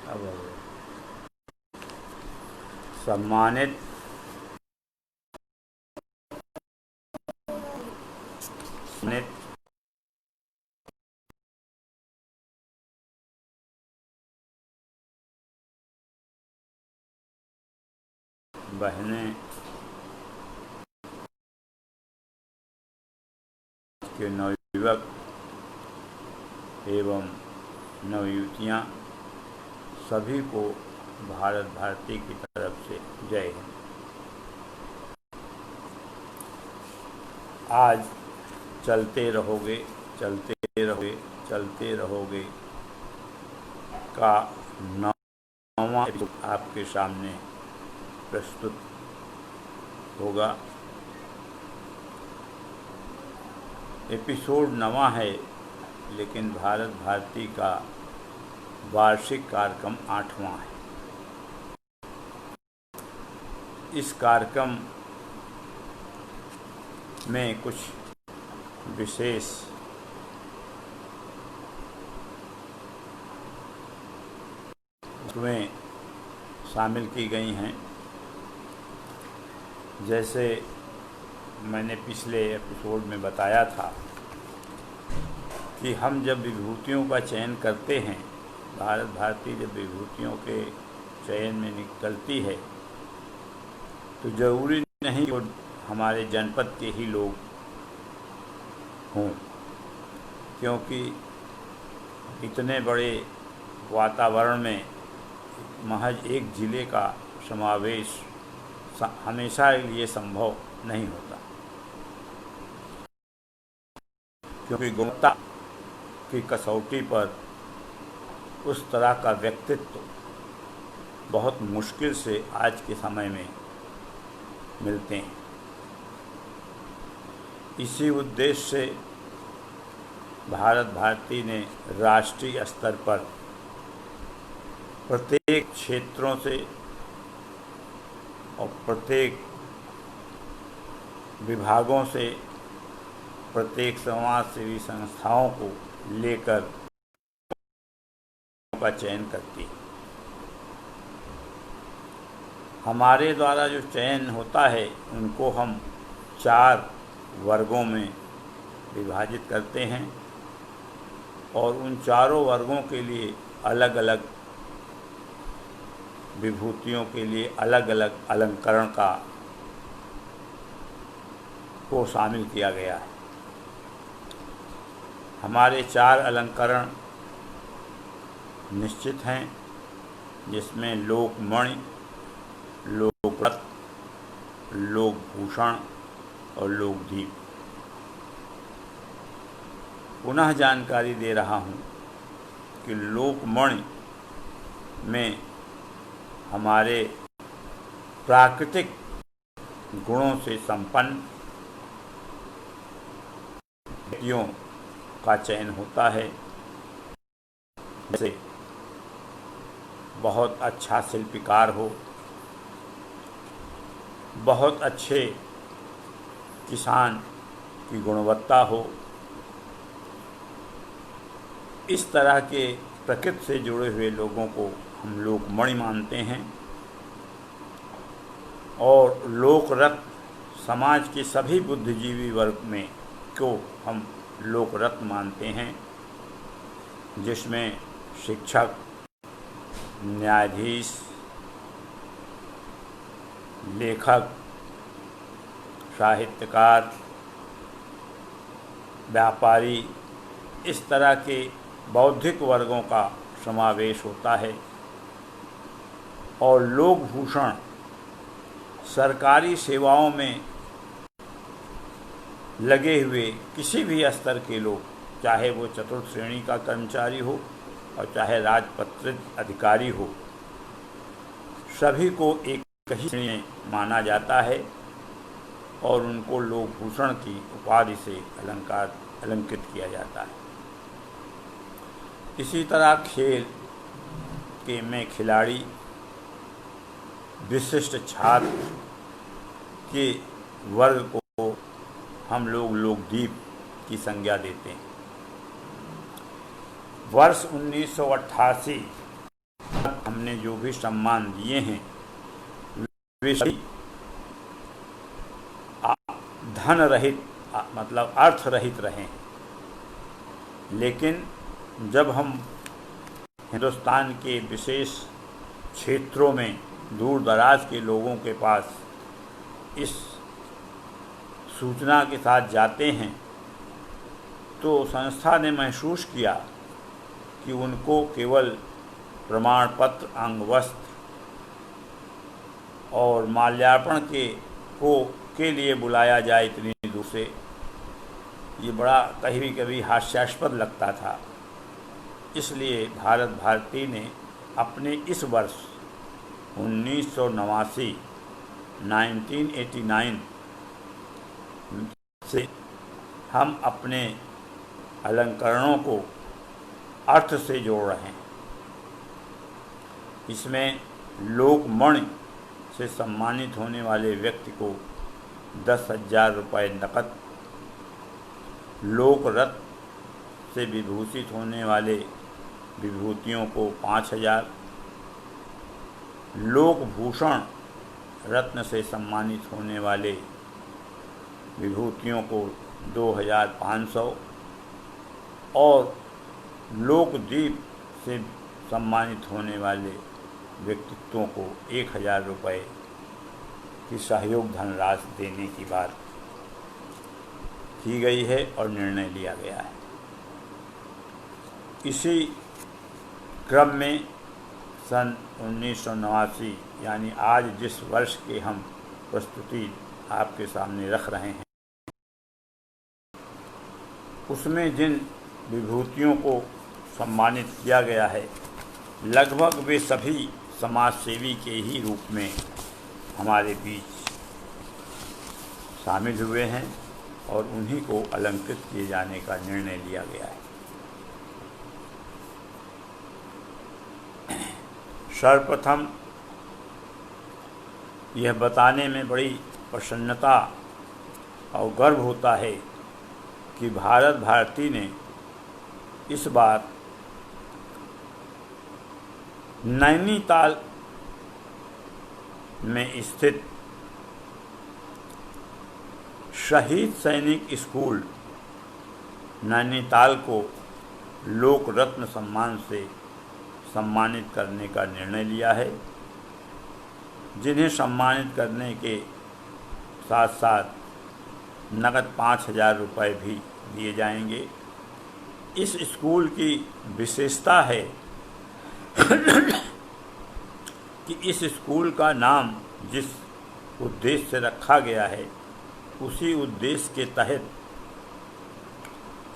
अब सम्मानित बहनें के नवयुवक एवं नवयुवतियाँ सभी को भारत भारती की तरफ से जय हिंद। आज चलते रहोगे चलते रहोगे चलते रहोगे का 9वां एपिसोड आपके सामने प्रस्तुत होगा। एपिसोड 9वां है, लेकिन भारत भारती का वार्षिक कार्यक्रम 8वां है। इस कार्यक्रम में कुछ विशेष वस्तुएं शामिल की गई हैं। जैसे मैंने पिछले एपिसोड में बताया था कि हम जब विभूतियों का चयन करते हैं, भारत भारती जब विभूतियों के चयन में निकलती है, तो ज़रूरी नहीं कि हमारे जनपद के ही लोग हों, क्योंकि इतने बड़े वातावरण में महज एक ज़िले का समावेश हमेशा लिए संभव नहीं होता, क्योंकि गुणवत्ता की कसौटी पर उस तरह का व्यक्तित्व बहुत मुश्किल से आज के समय में मिलते हैं। इसी उद्देश्य से भारत भारती ने राष्ट्रीय स्तर पर प्रत्येक क्षेत्रों से और प्रत्येक विभागों से प्रत्येक समाज सेवी संस्थाओं को लेकर का चयन करती है। हमारे द्वारा जो चयन होता है, उनको हम 4 वर्गों में विभाजित करते हैं और उन चारों वर्गों के लिए अलग अलग विभूतियों के लिए अलग अलग अलंकरण को शामिल किया गया है। हमारे 4 अलंकरण निश्चित हैं, जिसमें लोकमणि, लोकरत्न, लोकभूषण और लोकदीप। पुनः जानकारी दे रहा हूँ कि लोकमणि में हमारे प्राकृतिक गुणों से संपन्न व्यक्तियों का चयन होता है। जैसे बहुत अच्छा शिल्पकार हो, बहुत अच्छे किसान की गुणवत्ता हो, इस तरह के प्रकृति से जुड़े हुए लोगों को हम लोकमणि मानते हैं। और लोकरत्न समाज के सभी बुद्धिजीवी वर्ग में को हम लोकरत्न मानते हैं, जिसमें शिक्षक, न्यायाधीश, लेखक, साहित्यकार, व्यापारी, इस तरह के बौद्धिक वर्गों का समावेश होता है। और लोकभूषण सरकारी सेवाओं में लगे हुए किसी भी स्तर के लोग, चाहे वो चतुर्थ श्रेणी का कर्मचारी हो और चाहे राजपत्रित अधिकारी हो, सभी को एक ही श्रेणी में माना जाता है और उनको लोकभूषण की उपाधि से अलंकृत किया जाता है। इसी तरह खेल के में खिलाड़ी, विशिष्ट छात्र के वर्ग को हम लोग लोकदीप की संज्ञा देते हैं। वर्ष 1988 हमने जो भी सम्मान दिए हैं वे सभी धन रहित मतलब अर्थ रहित रहे हैं। लेकिन जब हम हिंदुस्तान के विशेष क्षेत्रों में दूर दराज के लोगों के पास इस सूचना के साथ जाते हैं तो संस्था ने महसूस किया कि उनको केवल प्रमाण पत्र, अंग वस्त्र और माल्यार्पण के लिए बुलाया जाए इतनी दूर से, ये बड़ा कभी कभी हास्यास्पद लगता था। इसलिए भारत भारती ने अपने इस वर्ष 1989 से हम अपने अलंकरणों को अर्थ से जोड़ रहे हैं। इसमें लोकमणि से सम्मानित होने वाले व्यक्ति को 10,000 रुपये नकद, लोक रत्न से विभूषित होने वाले विभूतियों को 5,000, लोकभूषण रत्न से सम्मानित होने वाले विभूतियों को 2,500 और लोकदीप से सम्मानित होने वाले व्यक्तित्वों को 1,000 रुपये की सहयोग धनराशि देने की बात की गई है और निर्णय लिया गया है। इसी क्रम में सन 1989 यानी आज जिस वर्ष के हम प्रस्तुति आपके सामने रख रहे हैं, उसमें जिन विभूतियों को सम्मानित किया गया है लगभग वे सभी समाज सेवी के ही रूप में हमारे बीच शामिल हुए हैं और उन्हीं को अलंकृत किए जाने का निर्णय लिया गया है। सर्वप्रथम यह बताने में बड़ी प्रसन्नता और गर्व होता है कि भारत भारती ने इस बार नैनीताल में स्थित शहीद सैनिक स्कूल नैनीताल को लोक रत्न सम्मान से सम्मानित करने का निर्णय लिया है, जिन्हें सम्मानित करने के साथ साथ नकद 5,000 रुपये भी दिए जाएंगे। इस स्कूल की विशेषता है कि इस स्कूल का नाम जिस उद्देश्य से रखा गया है उसी उद्देश्य के तहत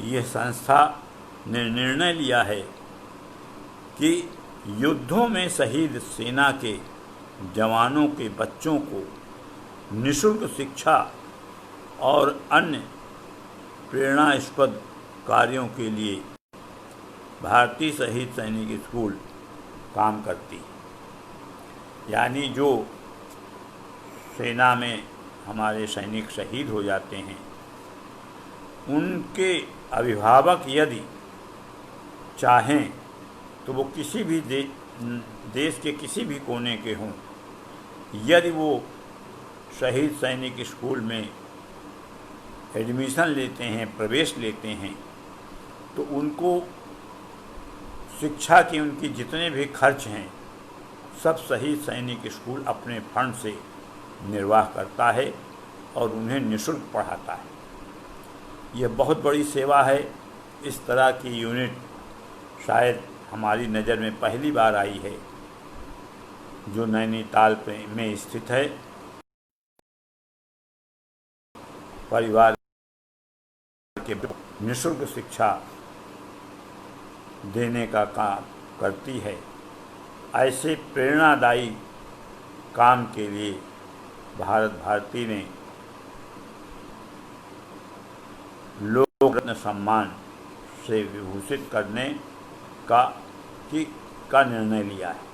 यह संस्था ने निर्णय लिया है कि युद्धों में शहीद सेना के जवानों के बच्चों को निःशुल्क शिक्षा और अन्य प्रेरणास्पद कार्यों के लिए भारतीय शहीद सैनिक स्कूल काम करती। यानी जो सेना में हमारे सैनिक शहीद हो जाते हैं उनके अभिभावक यदि चाहें तो वो किसी भी देश के किसी भी कोने के हों, यदि वो शहीद सैनिक स्कूल में एडमिशन लेते हैं, प्रवेश लेते हैं, तो उनको शिक्षा के उनकी जितने भी खर्च हैं सब शहीद सैनिक स्कूल अपने फंड से निर्वाह करता है और उन्हें निःशुल्क पढ़ाता है। यह बहुत बड़ी सेवा है। इस तरह की यूनिट शायद हमारी नज़र में पहली बार आई है जो नैनीताल में स्थित है। परिवार के निःशुल्क शिक्षा देने का काम करती है। ऐसे प्रेरणादायी काम के लिए भारत भारती ने लोक रत्न सम्मान से विभूषित करने का निर्णय लिया है।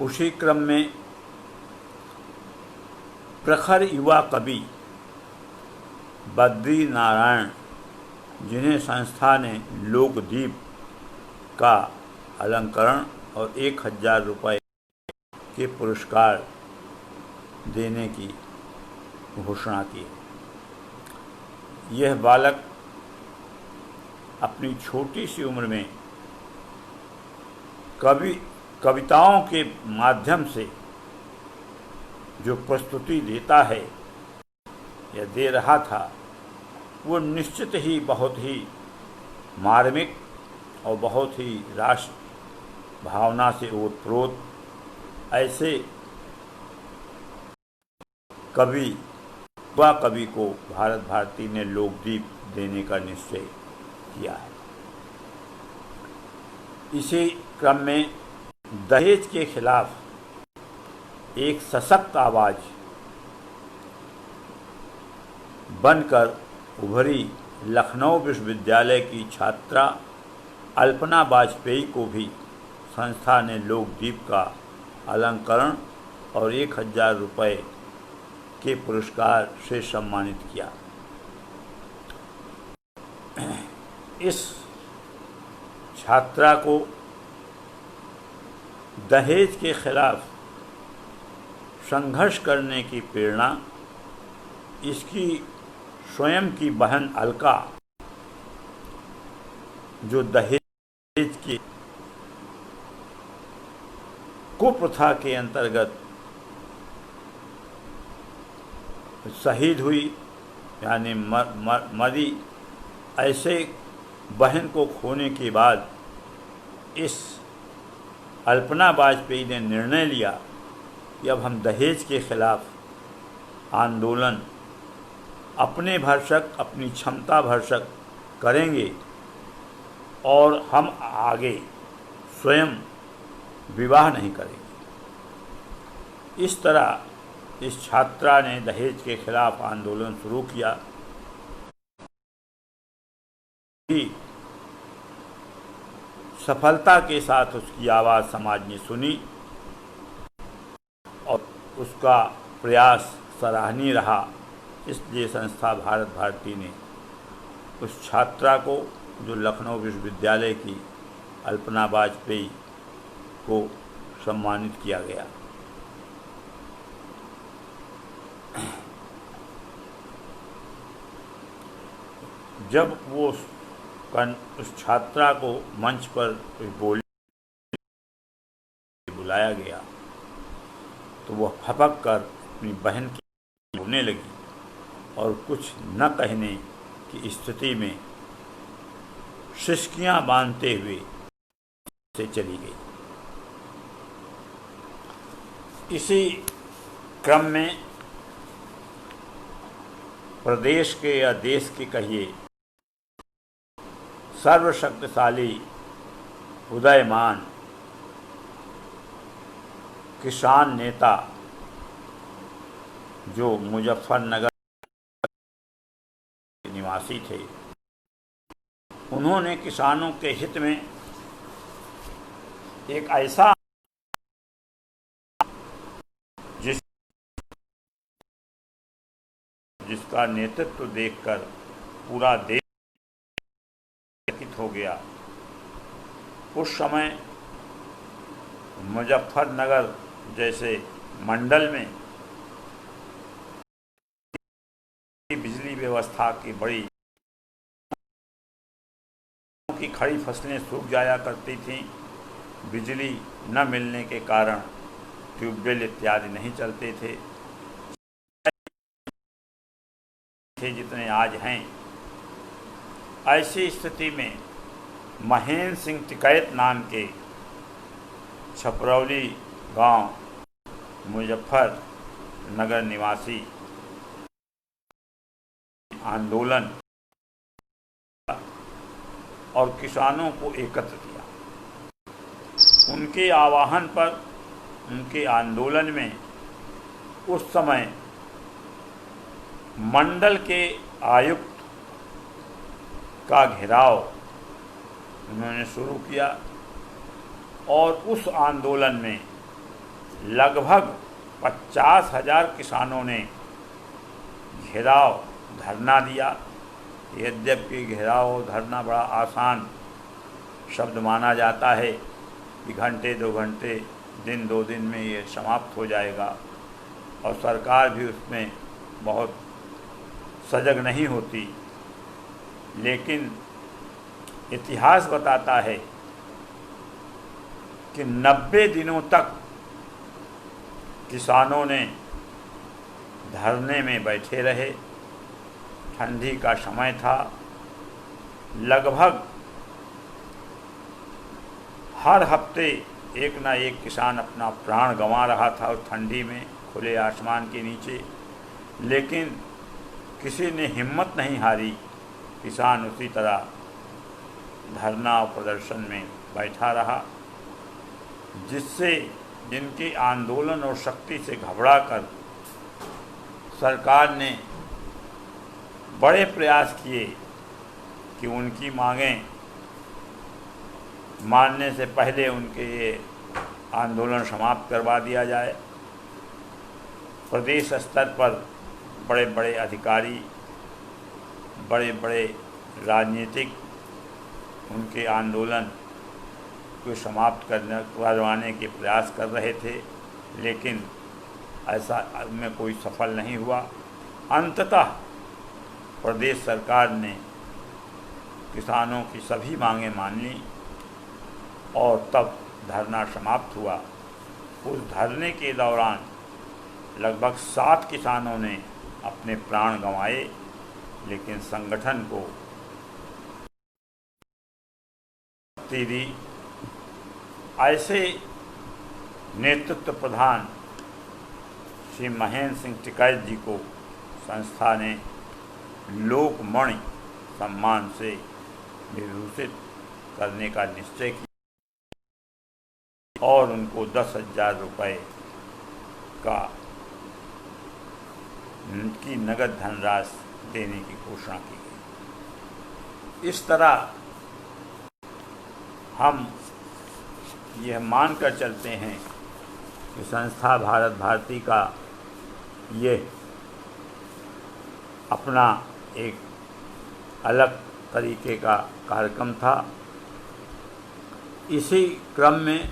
उसी क्रम में प्रखर युवा कवि बद्री नारायण, जिन्हें संस्था ने लोकदीप का अलंकरण और 1000 रुपये के पुरस्कार देने की घोषणा की। यह बालक अपनी छोटी सी उम्र में कविताओं के माध्यम से जो प्रस्तुति देता है या दे रहा था, वो निश्चित ही बहुत ही मार्मिक और बहुत ही राष्ट्र भावना से ओतप्रोत ऐसे कवि को भारत भारती ने लोकदीप देने का निश्चय किया है। इसी क्रम में दहेज के खिलाफ एक सशक्त आवाज बनकर उभरी लखनऊ विश्वविद्यालय की छात्रा अल्पना वाजपेयी को भी संस्था ने लोकदीप का अलंकरण और 1000 रुपये के पुरस्कार से सम्मानित किया। इस छात्रा को दहेज के खिलाफ संघर्ष करने की प्रेरणा इसकी स्वयं की बहन अलका, जो दहेज की कुप्रथा के अंतर्गत शहीद हुई यानी मरी, ऐसे बहन को खोने के बाद इस अल्पना वाजपेयी ने निर्णय लिया कि अब हम दहेज के खिलाफ आंदोलन अपने भरसक, अपनी क्षमता भरसक करेंगे और हम आगे स्वयं विवाह नहीं करेंगे। इस तरह इस छात्रा ने दहेज के खिलाफ आंदोलन शुरू किया। सफलता के साथ उसकी आवाज़ समाज ने सुनी और उसका प्रयास सराहनीय रहा। इसलिए संस्था भारत भारती ने उस छात्रा को, जो लखनऊ विश्वविद्यालय की अल्पना वाजपेयी, को सम्मानित किया गया। जब वो उस छात्रा को मंच पर बुलाया गया तो वह फपक कर अपनी बहन की रोने लगी और कुछ न कहने की स्थिति में सिसकियां बांधते हुए से चली गई। इसी क्रम में प्रदेश के या देश के कहिए सर्वशक्तिशाली उदयमान किसान नेता, जो मुजफ्फरनगर निवासी थे, उन्होंने किसानों के हित में एक ऐसा जिसका नेतृत्व देखकर पूरा देश हो गया। उस समय मुजफ्फरनगर जैसे मंडल में बिजली व्यवस्था की बड़ी की खड़ी फसलें सूख जाया करती थीं। बिजली न मिलने के कारण ट्यूबवेल इत्यादि नहीं चलते थे जितने आज हैं। ऐसी स्थिति में महेंद्र सिंह टिकैत नाम के छपरौली गांव मुजफ्फरनगर निवासी आंदोलन और किसानों को एकत्र किया। उनके आह्वान पर, उनके आंदोलन में उस समय मंडल के आयुक्त का घेराव उन्होंने शुरू किया और उस आंदोलन में लगभग 50,000 किसानों ने घेराव धरना दिया। यद्यपि घेराव धरना बड़ा आसान शब्द माना जाता है, कि घंटे 2 घंटे, दिन 2 दिन में ये समाप्त हो जाएगा, और सरकार भी उसमें बहुत सजग नहीं होती। लेकिन इतिहास बताता है कि 90 दिनों तक किसानों ने धरने में बैठे रहे। ठंडी का समय था, लगभग हर हफ्ते एक ना एक किसान अपना प्राण गंवा रहा था उस ठंडी में खुले आसमान के नीचे, लेकिन किसी ने हिम्मत नहीं हारी। किसान उसी तरह धरना और प्रदर्शन में बैठा रहा, जिससे जिनके आंदोलन और शक्ति से घबराकर सरकार ने बड़े प्रयास किए कि उनकी मांगें मानने से पहले उनके ये आंदोलन समाप्त करवा दिया जाए। प्रदेश स्तर पर बड़े बड़े अधिकारी, बड़े बड़े राजनीतिक उनके आंदोलन को समाप्त करवाने के प्रयास कर रहे थे, लेकिन ऐसा में कोई सफल नहीं हुआ। अंततः प्रदेश सरकार ने किसानों की सभी मांगें मान लीं और तब धरना समाप्त हुआ। उस धरने के दौरान लगभग 7 किसानों ने अपने प्राण गंवाए, लेकिन संगठन को शक्ति दी। ऐसे नेतृत्व प्रधान श्री महेंद्र सिंह टिकैत जी को संस्था ने लोकमणि सम्मान से विभूषित करने का निश्चय किया और उनको 10,000 रुपये की नगद धनराशि देने की घोषणा की गई। इस तरह हम यह मानकर चलते हैं कि संस्था भारत भारती का ये अपना एक अलग तरीके का कार्यक्रम था। इसी क्रम में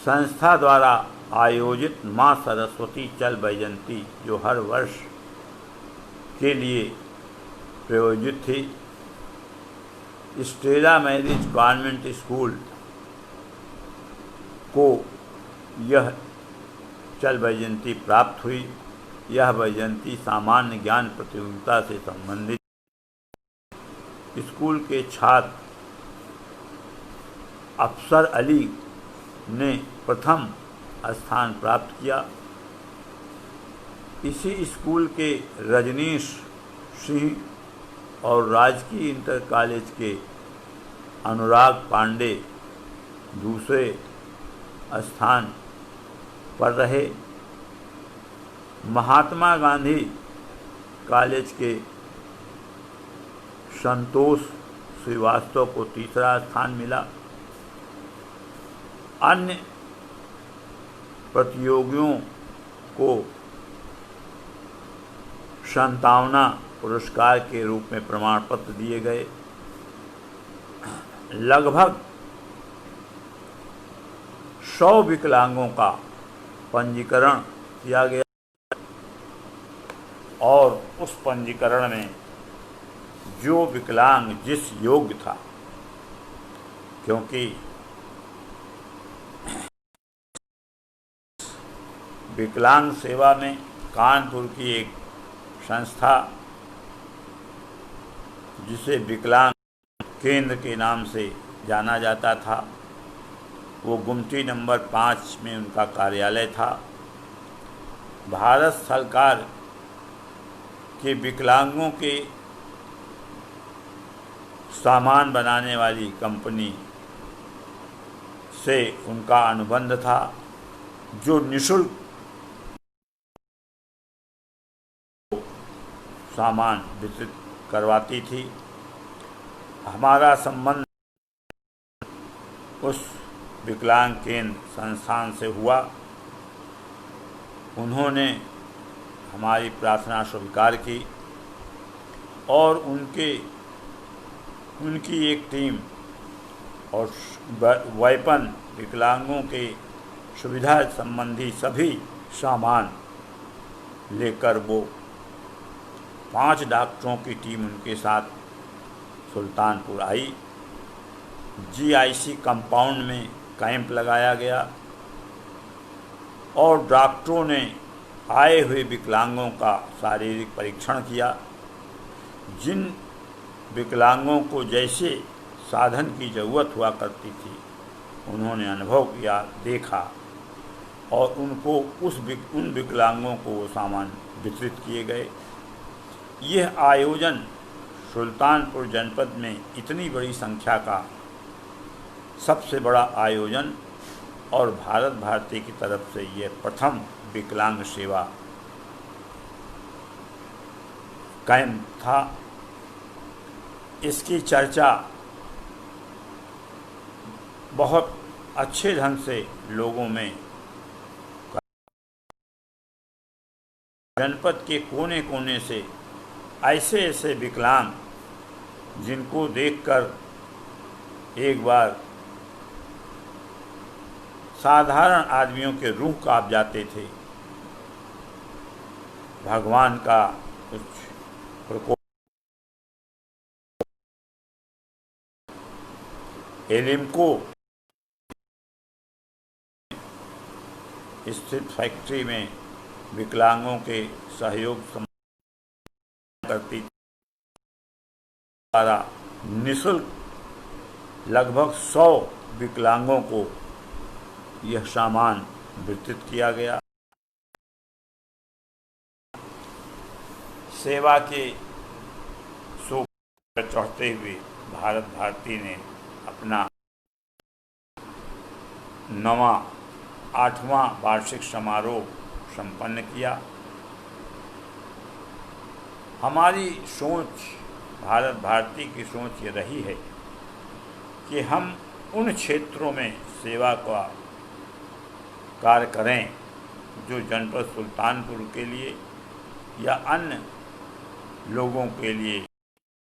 संस्था द्वारा आयोजित माँ सरस्वती चल वैजयंती, जो हर वर्ष के लिए प्रायोजित थी, स्टेला मैरिज कॉन्वेंट स्कूल को यह चल वैजयंती प्राप्त हुई। यह वैजयंती सामान्य ज्ञान प्रतियोगिता से संबंधित स्कूल के छात्र अफसर अली ने प्रथम स्थान प्राप्त किया। इसी स्कूल के रजनीश सिंह और राजकीय इंटर कॉलेज के अनुराग पांडे दूसरे स्थान पर रहे। महात्मा गांधी कॉलेज के संतोष श्रीवास्तव को तीसरा स्थान मिला। अन्य प्रतियोगियों को सांत्वना पुरस्कार के रूप में प्रमाण पत्र दिए गए। लगभग 100 विकलांगों का पंजीकरण किया गया और उस पंजीकरण में जो विकलांग जिस योग्य था, क्योंकि विकलांग सेवा में कानपुर की एक संस्था जिसे विकलांग केंद्र के नाम से जाना जाता था, वो गुमती नंबर 5 में उनका कार्यालय था। भारत सरकार के विकलांगों के सामान बनाने वाली कंपनी से उनका अनुबंध था, जो निःशुल्क सामान वितरित करवाती थी। हमारा संबंध उस विकलांग केंद्र संस्थान से हुआ। उन्होंने हमारी प्रार्थना स्वीकार की और उनकी एक टीम और वेपन, विकलांगों के सुविधा संबंधी सभी सामान लेकर वो 5 डॉक्टरों की टीम उनके साथ सुल्तानपुर आई। जीआईसी कंपाउंड में कैंप लगाया गया और डॉक्टरों ने आए हुए विकलांगों का शारीरिक परीक्षण किया। जिन विकलांगों को जैसे साधन की ज़रूरत हुआ करती थी उन्होंने अनुभव किया, देखा और उनको उन विकलांगों को वो सामान वितरित किए गए। यह आयोजन सुल्तानपुर जनपद में इतनी बड़ी संख्या का सबसे बड़ा आयोजन और भारत भारती की तरफ से यह प्रथम विकलांग सेवा कैंप था। इसकी चर्चा बहुत अच्छे ढंग से लोगों में, जनपद के कोने कोने से ऐसे ऐसे विकलांग जिनको देखकर एक बार साधारण आदमियों के रूह कांप जाते थे। भगवान का कुछ प्रकोप। एलिम्को स्थित फैक्ट्री में विकलांगों के सहयोग करती द्वारा निःशुल्क लगभग 100 विकलांगों को यह सामान वितरित किया गया। सेवा के शोक पर चढ़ते हुए भारत भारती ने अपना 8वां वार्षिक समारोह संपन्न किया। हमारी सोच, भारत भारती की सोच ये रही है कि हम उन क्षेत्रों में सेवा का कार्य करें जो जनपद सुल्तानपुर के लिए या अन्य लोगों के लिए